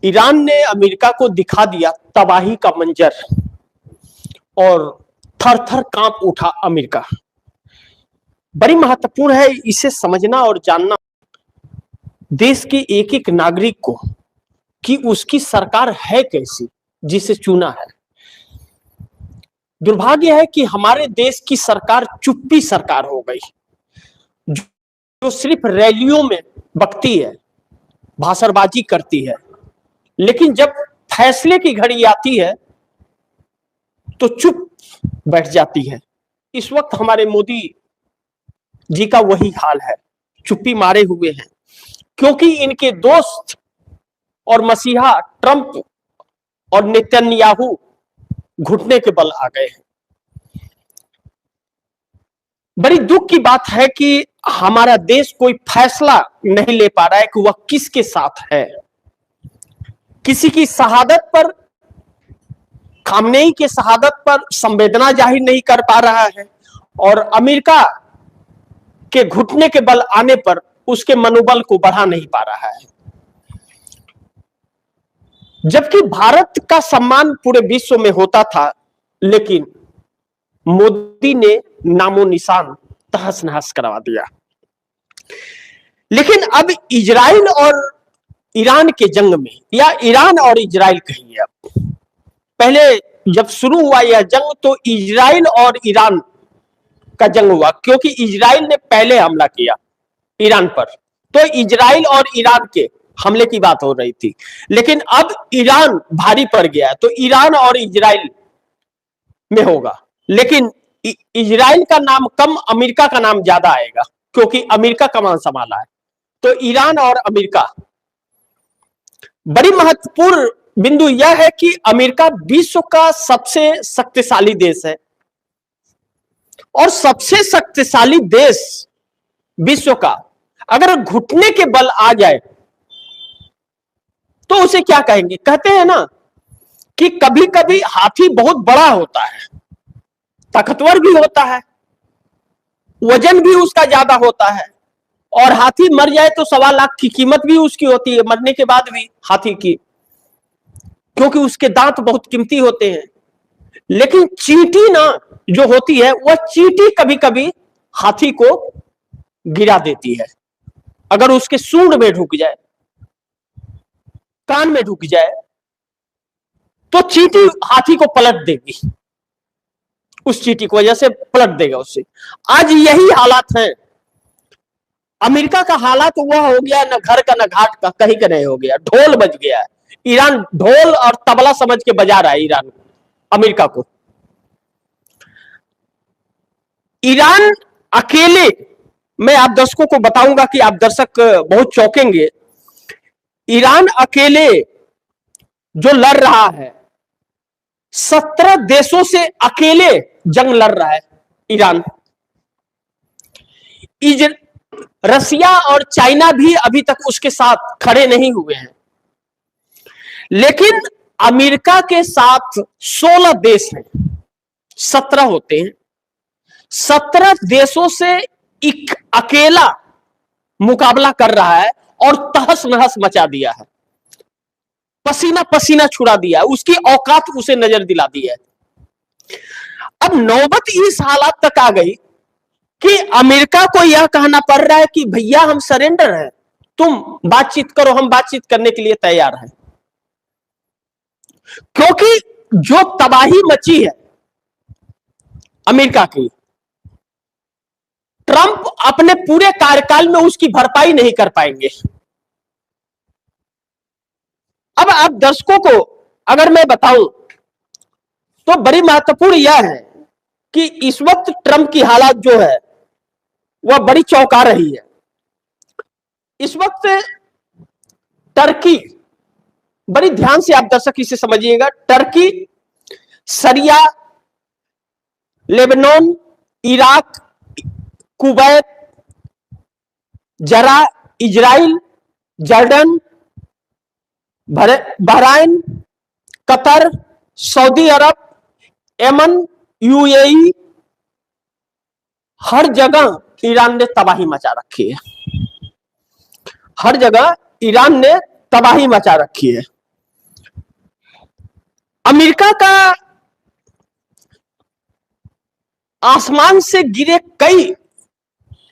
Iran ने America को दिखा दिया तबाही का मंजर और थर थर कांप उठा अमेरिका। बड़ी महत्वपूर्ण है इसे समझना और जानना देश के एक एक नागरिक को कि उसकी सरकार है कैसी जिसे चुना है। दुर्भाग्य है कि हमारे देश की सरकार चुप्पी सरकार हो गई, जो सिर्फ रैलियों में बकती है, भाषणबाजी करती है, लेकिन जब फैसले की घड़ी आती है तो चुप बैठ जाती है। इस वक्त हमारे मोदी जी का वही हाल है, चुप्पी मारे हुए हैं, क्योंकि इनके दोस्त और मसीहा ट्रंप और नेतन्याहू घुटने के बल आ गए हैं। बड़ी दुख की बात है कि हमारा देश कोई फैसला नहीं ले पा रहा है कि वह किसके साथ है। किसी की शहादत पर, खामनेई के शहादत पर संवेदना जाहिर नहीं कर पा रहा है और अमेरिका के घुटने के बल आने पर उसके मनोबल को बढ़ा नहीं पा रहा है। जबकि भारत का सम्मान पूरे विश्व में होता था, लेकिन मोदी ने नामो निशान तहस नहस करवा दिया। लेकिन अब इजराइल और ईरान के जंग में, या ईरान और इजराइल कहिए, अब पहले जब शुरू हुआ यह जंग तो इजराइल और ईरान का जंग हुआ, क्योंकि इजराइल ने पहले हमला किया ईरान पर, तो इजराइल और ईरान के हमले की बात हो रही थी। लेकिन अब ईरान भारी पड़ गया है तो ईरान और इजराइल में होगा, लेकिन इजराइल का नाम कम, अमेरिका का नाम ज्यादा आएगा, क्योंकि अमेरिका कमान संभाला है। तो ईरान और अमेरिका, बड़ी महत्वपूर्ण बिंदु यह है कि अमेरिका विश्व का सबसे शक्तिशाली देश है और सबसे शक्तिशाली देश विश्व का अगर घुटने के बल आ जाए तो उसे क्या कहेंगे? कहते हैं ना कि कभी कभी हाथी बहुत बड़ा होता है, ताकतवर भी होता है, वजन भी उसका ज्यादा होता है, और हाथी मर जाए तो 1.25 लाख की कीमत भी उसकी होती है मरने के बाद भी हाथी की, क्योंकि उसके दांत बहुत कीमती होते हैं। लेकिन चींटी ना जो होती है, वह चींटी कभी कभी हाथी को गिरा देती है। अगर उसके सूंड में ढुक जाए, कान में ढुक जाए, तो चींटी हाथी को पलट देगी, उस चींटी की वजह से पलट देगा उससे। आज यही हालात हैं। अमेरिका का हालात वह हो गया, न घर का न घाट का, कहीं का नहीं हो गया, ढोल बज गया है। ईरान ढोल और तबला समझ के बजा रहा है ईरान अमेरिका को। ईरान अकेले, मैं आप दर्शकों को बताऊंगा कि आप दर्शक बहुत चौंकेंगे, ईरान अकेले जो लड़ रहा है, 17 देशों से अकेले जंग लड़ रहा है ईरान। रसिया और चाइना भी अभी तक उसके साथ खड़े नहीं हुए हैं, लेकिन अमेरिका के साथ 16 देश हैं, 17 होते हैं। 17 देशों से एक अकेला मुकाबला कर रहा है और तहस नहस मचा दिया है, पसीना पसीना छुड़ा दिया है, उसकी औकात उसे नजर दिला दी है। अब नौबत इस हालात तक आ गई कि अमेरिका को यह कहना पड़ रहा है कि भैया हम सरेंडर हैं, तुम बातचीत करो, हम बातचीत करने के लिए तैयार हैं। क्योंकि जो तबाही मची है अमेरिका की, ट्रंप अपने पूरे कार्यकाल में उसकी भरपाई नहीं कर पाएंगे। अब आप दर्शकों को अगर मैं बताऊं तो बड़ी महत्वपूर्ण यह है कि इस वक्त ट्रंप की हालत जो है वह बड़ी चौंका रही है। इस वक्त टर्की, बड़ी ध्यान से आप दर्शक इसे समझिएगा, Turkey, Syria, Lebanon, Iraq, Kuwait, जरा, Israel, Jordan, Bahrain, Qatar, Saudi Arab, Yemen, UAE, हर जगह ईरान ने तबाही मचा रखी है। हर जगह ईरान ने तबाही मचा रखी है। अमेरिका का आसमान से गिरे कई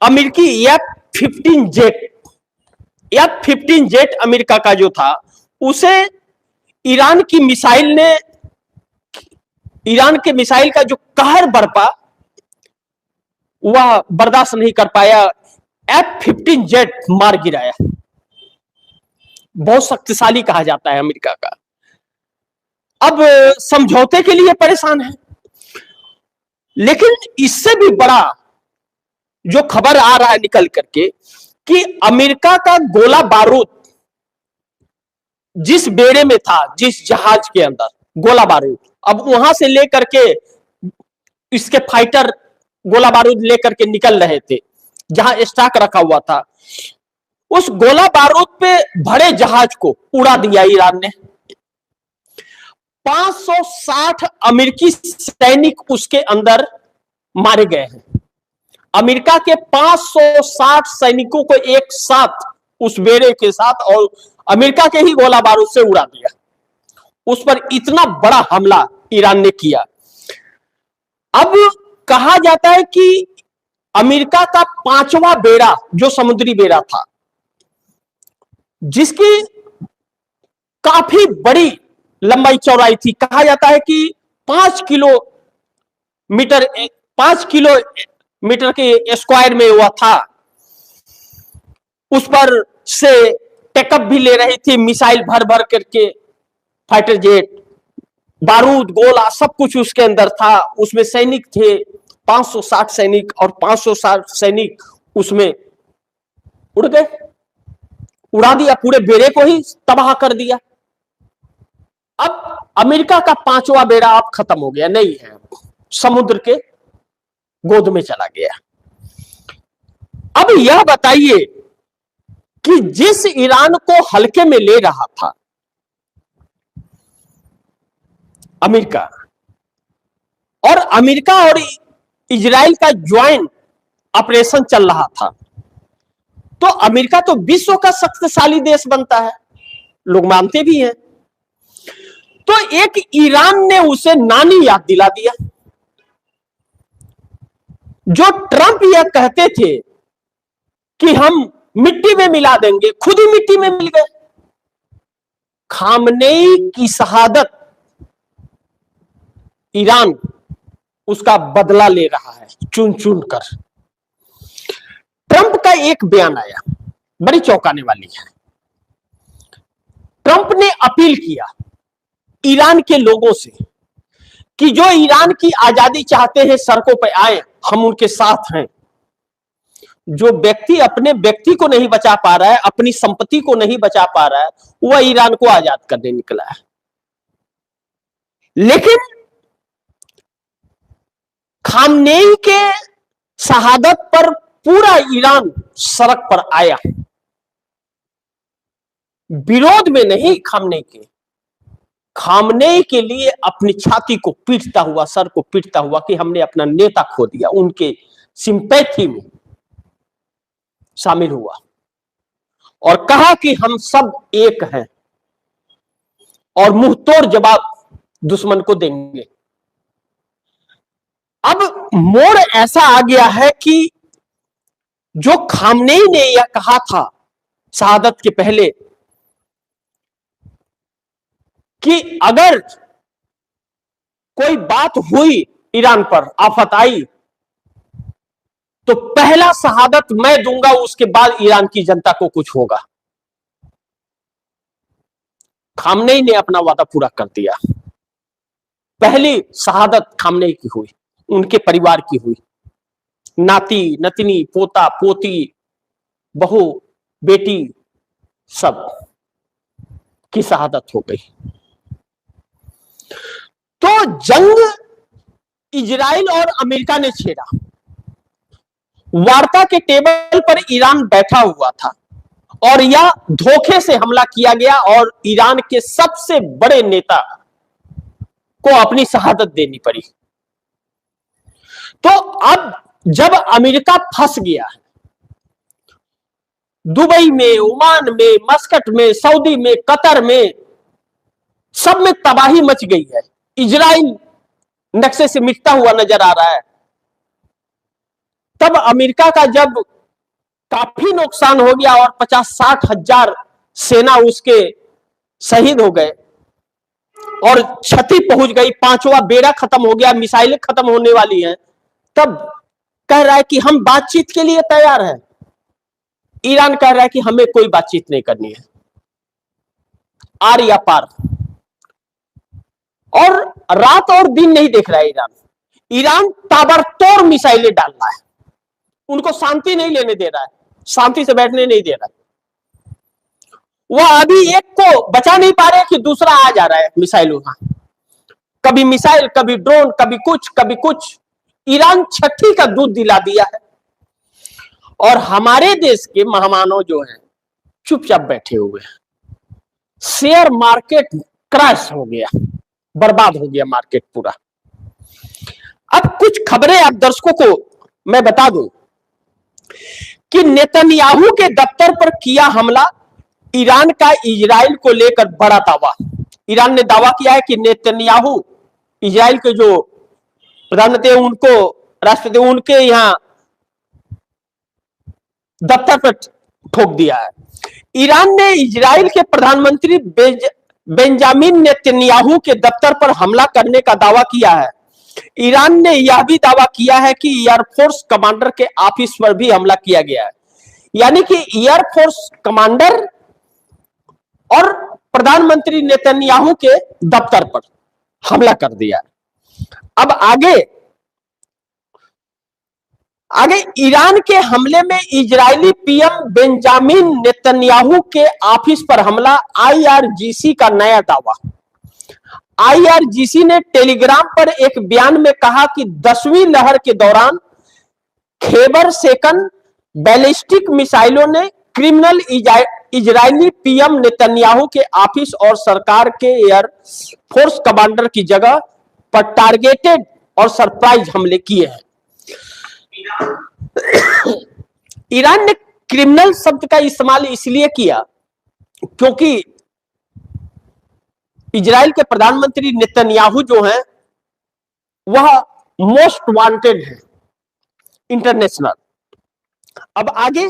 अमेरिकी F-15 जेट अमेरिका का जो था, उसे ईरान के मिसाइल का जो कहर बरपा वह बर्दाश्त नहीं कर पाया। F-15 जेट मार गिराया। बहुत शक्तिशाली कहा जाता है अमेरिका का। अब समझौते के लिए परेशान है, लेकिन इससे भी बड़ा जो खबर आ रहा है निकल करके कि अमेरिका का गोला बारूद जिस बेड़े में था, जिस जहाज के अंदर गोला बारूद, अब वहां से लेकर के इसके फाइटर गोला बारूद लेकर के निकल रहे थे जहां स्टॉक रखा हुआ था। उस गोला बारूद पे भरे जहाज को उड़ा दिया ईरान ने। 560 अमेरिकी सैनिक उसके अंदर मारे गए हैं। अमेरिका के 560 सैनिकों को एक साथ उस बेड़े के साथ और अमेरिका के ही गोला बारूद से उड़ा दिया। उस पर इतना बड़ा हमला ईरान ने किया। अब कहा जाता है कि अमेरिका का 5वां बेड़ा जो समुद्री बेड़ा था, जिसकी काफी बड़ी लंबाई चौड़ाई थी, कहा जाता है कि 5 किलोमीटर के स्क्वायर में हुआ था, उस पर से टेकअप भी ले रही थी मिसाइल भर भर करके, फाइटर जेट, बारूद, गोला, सब कुछ उसके अंदर था। उसमें सैनिक थे 560 सैनिक, और 560 सैनिक उसमें उड़ गए, उड़ा दिया, पूरे बेड़े को ही तबाह कर दिया। अब अमेरिका का 5वां बेड़ा अब खत्म हो गया, नहीं है, समुद्र के गोद में चला गया। अब यह बताइए कि जिस ईरान को हल्के में ले रहा था अमेरिका, और अमेरिका और इजराइल का ज्वाइंट ऑपरेशन चल रहा था, तो अमेरिका तो विश्व का शक्तिशाली देश बनता है, लोग मानते भी हैं। तो एक ईरान ने उसे नानी याद दिला दिया। जो ट्रंप यह कहते थे कि हम मिट्टी में मिला देंगे, खुद ही मिट्टी में मिल गए। खामनेई की शहादत, ईरान उसका बदला ले रहा है चुन चुन कर। ट्रंप का एक बयान आया, बड़ी चौंकाने वाली है। ट्रंप ने अपील किया ईरान के लोगों से कि जो ईरान की आजादी चाहते हैं सड़कों पर आए, हम उनके साथ हैं। जो व्यक्ति अपने व्यक्ति को नहीं बचा पा रहा है, अपनी संपत्ति को नहीं बचा पा रहा है, वह ईरान को आजाद करने निकला है। लेकिन खामनेई के शहादत पर पूरा ईरान सड़क पर आया, विरोध में नहीं, खामनेई के लिए अपनी छाती को पीटता हुआ, सर को पीटता हुआ कि हमने अपना नेता खो दिया, उनके सिंपैथी में शामिल हुआ और कहा कि हम सब एक हैं और मुंहतोड़ जवाब दुश्मन को देंगे। अब मोड़ ऐसा आ गया है कि जो खामनेई ने यह कहा था शहादत के पहले कि अगर कोई बात हुई, ईरान पर आफत आई, तो पहला शहादत मैं दूंगा, उसके बाद ईरान की जनता को कुछ होगा। खामनेई ने अपना वादा पूरा कर दिया। पहली शहादत खामनेई की हुई, उनके परिवार की हुई, नाती नतनी, पोता पोती, बहू बेटी, सब की शहादत हो गई। तो जंग इजराइल और अमेरिका ने छेड़ा। वार्ता के टेबल पर ईरान बैठा हुआ था और यह धोखे से हमला किया गया और ईरान के सबसे बड़े नेता को अपनी शहादत देनी पड़ी। तो अब जब अमेरिका फंस गया है, दुबई में, ओमान में, मस्कट में, सऊदी में, कतर में, सब में तबाही मच गई है, इजराइल नक्शे से मिटता हुआ नजर आ रहा है। तब अमेरिका का जब काफी नुकसान हो गया और 50-60 हजार सेना उसके शहीद हो गए और क्षति पहुंच गई, 5वां बेड़ा खत्म हो गया, मिसाइलें खत्म होने वाली हैं, तब कह रहा है कि हम बातचीत के लिए तैयार हैं। ईरान कह रहा है कि हमें कोई बातचीत नहीं करनी है, आर या पार। और रात और दिन नहीं देख रहा है ईरान। ईरान ताबड़तोड़ मिसाइलें डाल रहा है, उनको शांति नहीं लेने दे रहा है, शांति से बैठने नहीं दे रहा है। वह अभी एक को बचा नहीं पा रहे कि दूसरा आ जा रहा है मिसाइल वहां, कभी मिसाइल, कभी ड्रोन, कभी कुछ कभी कुछ। ईरान छठी का दूध दिला दिया है और हमारे देश के मेहमानों जो हैं चुपचाप बैठे हुए हैं। शेयर मार्केट क्रैश हो गया, बर्बाद हो गया मार्केट पूरा। अब कुछ खबरें आप दर्शकों को मैं बता दूं कि नेतन्याहू के दफ्तर पर किया हमला, ईरान का इजराइल को लेकर बड़ा दावा। ईरान ने दावा किया है कि नेतन्याहू, इजराइल के जो प्रधानमंत्री उनको, राष्ट्रपति, उनके यहां दफ्तर पर ठोक दिया है। ईरान ने इजराइल के प्रधानमंत्री बेंजामिन नेतन्याहू के दफ्तर पर हमला करने का दावा किया है। ईरान ने यह भी दावा किया है कि एयरफोर्स कमांडर के ऑफिस पर भी हमला किया गया है, यानी कि एयरफोर्स कमांडर और प्रधानमंत्री नेतन्याहू के दफ्तर पर हमला कर दिया। अब आगे ईरान के हमले में इजरायली पीएम बेंजामिन नेतन्याहू के ऑफिस पर हमला, आईआरजीसी का नया दावा। आईआरजीसी ने टेलीग्राम पर एक बयान में कहा कि 10वीं लहर के दौरान खैबर सेकंड बैलिस्टिक मिसाइलों ने क्रिमिनल इजरायली पीएम नेतन्याहू के ऑफिस और सरकार के एयर फोर्स कमांडर की जगह पर टारगेटेड और सरप्राइज हमले किए हैं। ईरान ने क्रिमिनल शब्द का इस्तेमाल इसलिए किया क्योंकि इजराइल के प्रधानमंत्री नेतन्याहू जो हैं वह मोस्ट वांटेड है इंटरनेशनल। अब आगे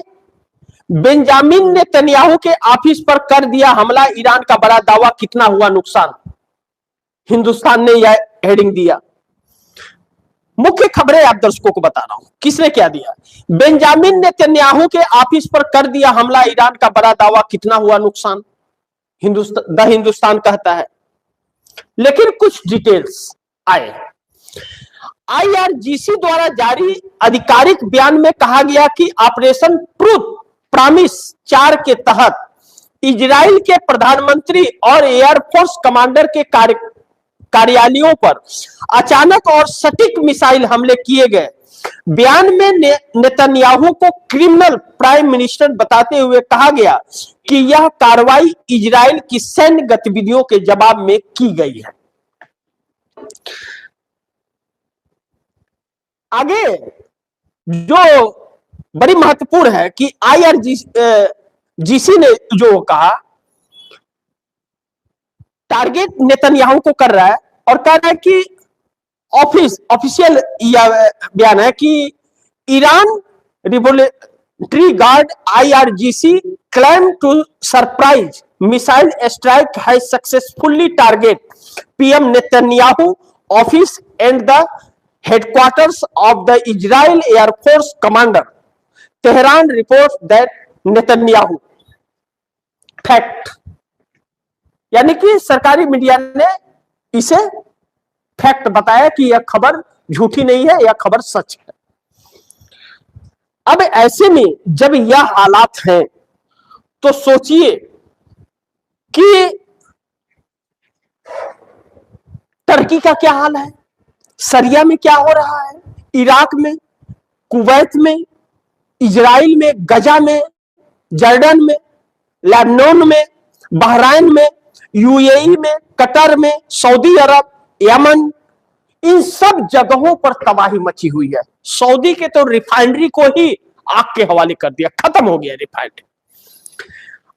बेंजामिन नेतन्याहू के ऑफिस पर कर दिया हमला, ईरान का बड़ा दावा, कितना हुआ नुकसान। हिंदुस्तान ने यह हेडिंग दिया। मुख्य खबरें आप दर्शकों को बता रहा हूं किसने क्या दिया। बेंजामिन नेतन्याहू के ऑफिस पर कर दिया हमला, ईरान का बड़ा दावा, कितना हुआ नुकसान। द हिंदुस्तान कहता है। लेकिन कुछ डिटेल्स आए। आईआरजीसी द्वारा जारी आधिकारिक बयान में कहा गया कि ऑपरेशन ट्रूथ प्रॉमिस 4 के तहत इजराइल के प्रधानमंत्री और एयरफोर्स कमांडर के कार्यालयों पर अचानक और सटीक मिसाइल हमले किए गए। बयान में नेतन्याहू को क्रिमिनल प्राइम मिनिस्टर बताते हुए कहा गया कि यह कार्रवाई इजराइल की सैन्य गतिविधियों के जवाब में की गई है। आगे जो बड़ी महत्वपूर्ण है कि आईआरजीसी ने जो कहा, टारगेट नेतन्याहू को कर रहा है और कह रहा है कि ऑफिशियल बयान है कि Iran revolutionary guard IRGC claim to surprise missile strike has successfully target PM Netanyahu office and the headquarters of the Israel air force commander. Tehran report that Netanyahu. Fact, यानी कि सरकारी मीडिया ने इसे फैक्ट बताया कि यह खबर झूठी नहीं है, यह खबर सच है। अब ऐसे में जब यह हालात हैं तो सोचिए कि टर्की का क्या हाल है, सीरिया में क्या हो रहा है, इराक में, कुवैत में, इजराइल में, गजा में, जॉर्डन में, लेबनान में, बहरीन में, यूएई में, कतर में, सऊदी अरब, यमन, इन सब जगहों पर तबाही मची हुई है। सऊदी के तो रिफाइनरी को ही आग के हवाले कर दिया, खत्म हो गया रिफाइनरी।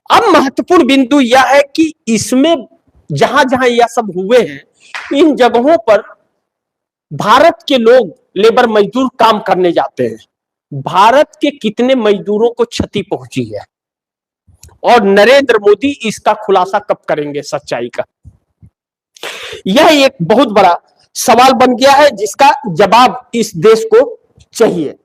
अब महत्वपूर्ण बिंदु यह है कि इसमें जहां जहां यह सब हुए हैं इन जगहों पर भारत के लोग लेबर मजदूर काम करने जाते हैं। भारत के कितने मजदूरों को क्षति पहुंची है और नरेंद्र मोदी इसका खुलासा कब करेंगे सच्चाई का? यह एक बहुत बड़ा सवाल बन गया है जिसका जवाब इस देश को चाहिए।